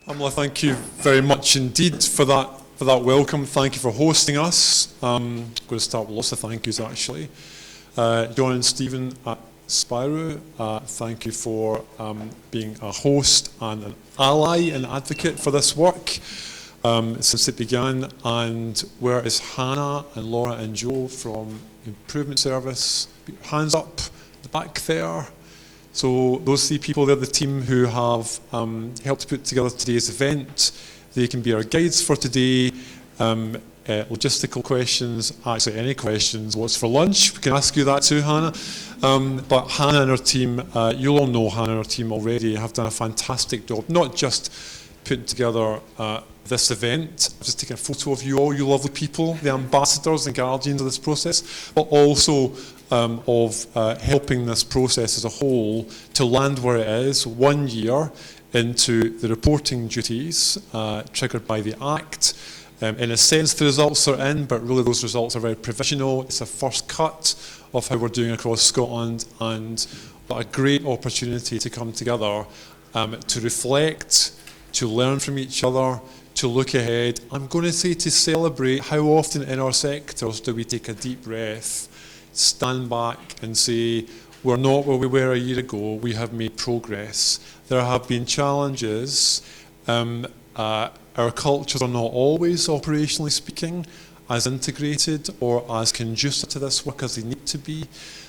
Pamela, thank you very much indeed for that welcome. Thank you for hosting us. I'm going to start with lots of thank yous actually. John and Stephen at Spyro, thank you for being a host and an ally and advocate for this work since it began. And where is Hannah and Laura and Joe from Improvement Service? Hands up, the back there. So those three people, they're the team who have helped to put together today's event. They can be our guides for today. Logistical questions, actually any questions, what's for lunch? We can ask you that too, Hannah. But Hannah and her team, you'll all know Hannah and her team already, have done a fantastic job, not just putting together this event, just taking a photo of you all, you lovely people, the ambassadors and guardians of this process, but also of helping this process as a whole to land where it is 1 year into the reporting duties triggered by the Act. In a sense, the results are in, but really those results are very provisional. It's a first cut of how we're doing across Scotland, and a great opportunity to come together to reflect, to learn from each other, to look ahead. I'm going to say to celebrate. How often in our sectors do we take a deep breath, stand back and say, we're not where we were a year ago, we have made progress. There have been challenges. Our cultures are not always, operationally speaking, as integrated or as conducive to this work as they need to be.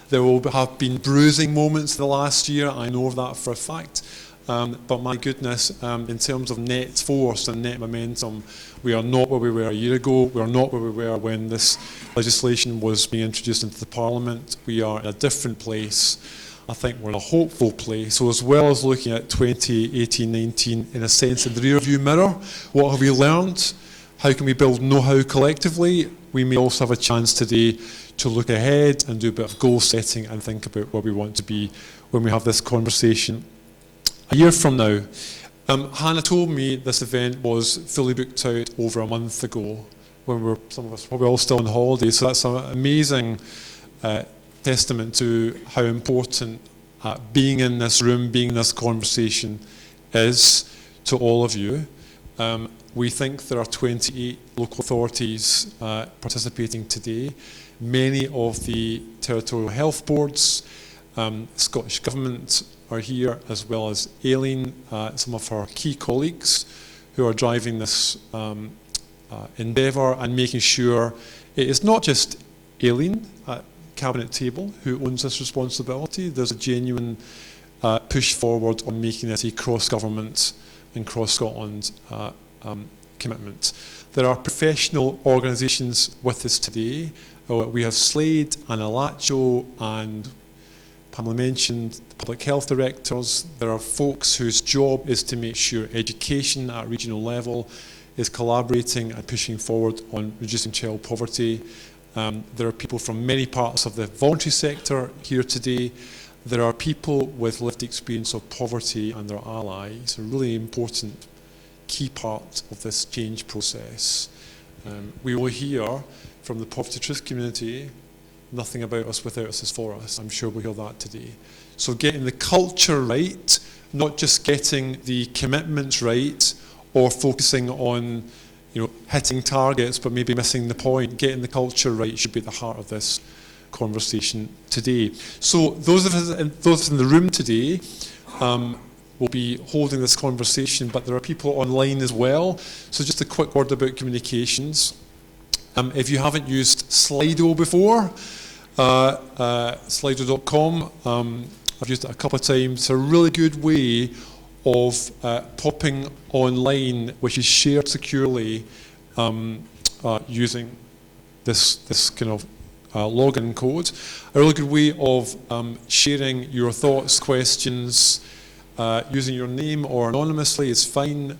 There will have been bruising moments the last year, I know of that for a fact. But my goodness, in terms of net force and net momentum, we are not where we were a year ago. We are not where we were when this legislation was being introduced into the Parliament. We are in a different place. I think we're in a hopeful place. So as well as looking at 2018-19 in a sense in the rear view mirror, what have we learned? How can we build know-how collectively? We may also have a chance today to look ahead and do a bit of goal setting and think about where we want to be when we have this conversation a year from now. Hannah told me this event was fully booked out over a month ago when some of us were all still on holiday. So that's an amazing testament to how important being in this room, being in this conversation is to all of you. We think there are 28 local authorities participating today. Many of the territorial health boards, Scottish Government are here, as well as Aileen, some of our key colleagues who are driving this endeavour and making sure it is not just Aileen at Cabinet table who owns this responsibility. There's a genuine push forward on making it a cross-government and cross-Scotland commitment. There are professional organisations with us today. We have Slade and Alacho, and Pamela mentioned the public health directors. There are folks whose job is to make sure education at regional level is collaborating and pushing forward on reducing child poverty. There are people from many parts of the voluntary sector here today. There are people with lived experience of poverty and their allies, a really important key part of this change process. We will hear from the Poverty Truth community, nothing about us without us is for us. I'm sure we'll hear that today. So getting the culture right, not just getting the commitments right or focusing on hitting targets but maybe missing the point. Getting the culture right should be at the heart of this conversation today. So those of us in the room today will be holding this conversation, but there are people online as well. So just a quick word about communications. If you haven't used Slido before, Slido.com, I've used it a couple of times. It's a really good way of popping online, which is shared securely using this kind of login code. A really good way of sharing your thoughts, questions, using your name or anonymously is fine,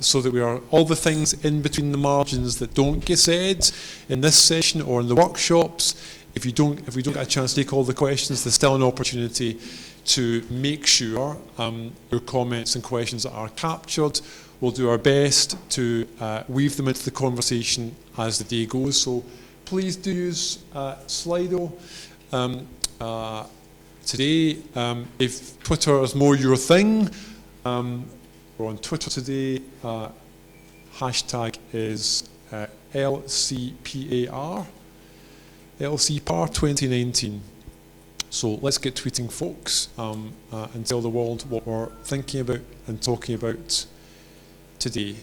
so that we are all the things in between the margins that don't get said in this session or in the workshops. If we don't get a chance to take all the questions, there's still an opportunity to make sure your comments and questions are captured. We'll do our best to weave them into the conversation as the day goes. So please do use Slido. Today, if Twitter is more your thing, We're on Twitter today. Hashtag is LCPAR, LCPAR 2019. So let's get tweeting, folks, and tell the world what we're thinking about and talking about today.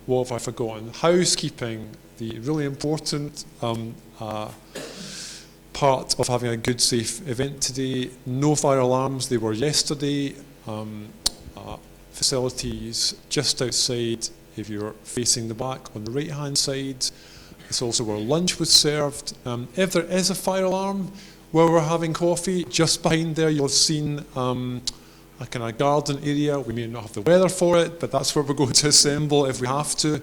What have I forgotten? Housekeeping, the really important part of having a good, safe event today. No fire alarms, they were yesterday. Facilities just outside, if you're facing the back, on the right-hand side. It's also where lunch was served. If there is a fire alarm where we're having coffee, just behind there you'll have seen a kind of garden area. We may not have the weather for it, but that's where we're going to assemble if we have to.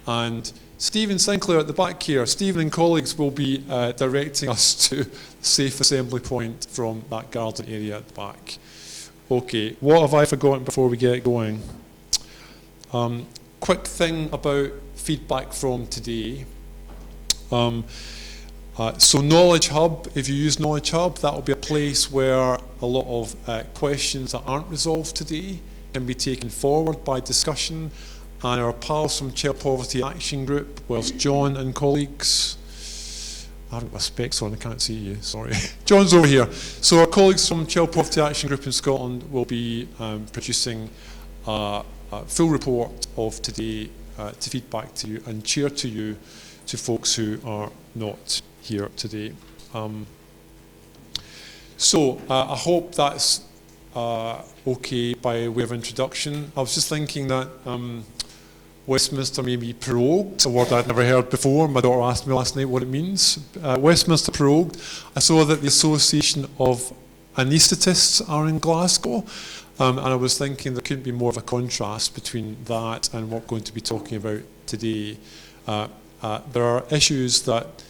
And Stephen Sinclair at the back here, Stephen and colleagues will be directing us to the safe assembly point from that garden area at the back. Okay, what have I forgotten before we get going? Quick thing about feedback from today. So Knowledge Hub, if you use Knowledge Hub, that will be a place where a lot of questions that aren't resolved today can be taken forward by discussion. And our pals from Child Poverty Action Group, whilst John and colleagues, I haven't got my specs on, I can't see you, sorry. John's over here. So our colleagues from Child Poverty Action Group in Scotland will be producing a full report of today to feed back to you and share to you, to folks who are not here today. So I hope that's okay by way of introduction. I was just thinking that Westminster may be prorogued, a word I'd never heard before. My daughter asked me last night what it means. Westminster prorogued. I saw that the Association of Anaesthetists are in Glasgow, and I was thinking there couldn't be more of a contrast between that and what we're going to be talking about today. There are issues that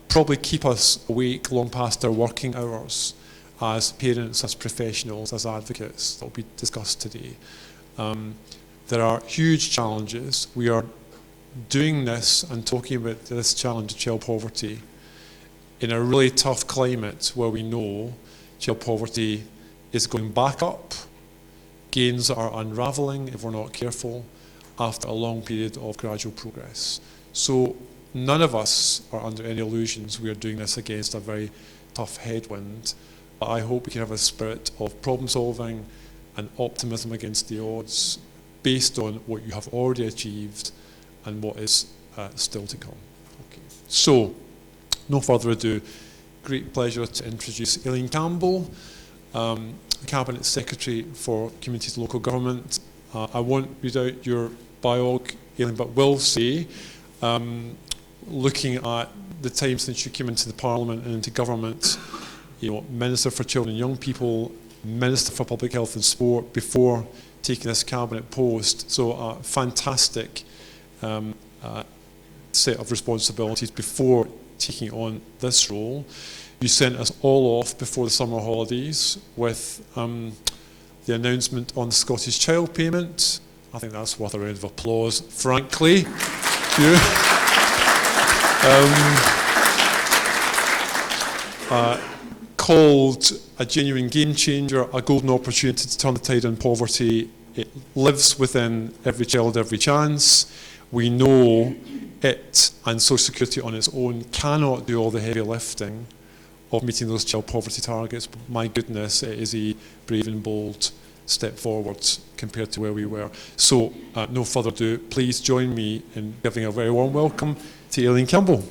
probably keep us awake long past our working hours as parents, as professionals, as advocates that will be discussed today. There are huge challenges. We are doing this and talking about this challenge of child poverty in a really tough climate where we know child poverty is going back up. Gains are unravelling if we're not careful after a long period of gradual progress. So none of us are under any illusions we are doing this against a very tough headwind. But I hope we can have a spirit of problem solving and optimism against the odds based on what you have already achieved and what is still to come. Okay. So, no further ado, great pleasure to introduce Aileen Campbell, Cabinet Secretary for Communities and Local Government. I won't read out your biog, Aileen, but will say, looking at the time since you came into the Parliament and into government, Minister for Children and Young People, Minister for Public Health and Sport before taking this cabinet post. So a fantastic set of responsibilities before taking on this role. You sent us all off before the summer holidays with the announcement on the Scottish Child Payment. I think that's worth a round of applause, frankly. Called a genuine game changer, a golden opportunity to turn the tide on poverty. It lives within every child, every chance. We know it and Social Security on its own cannot do all the heavy lifting of meeting those child poverty targets. But my goodness, it is a brave and bold step forward compared to where we were. So, no further ado, please join me in giving a very warm welcome to Aileen Campbell.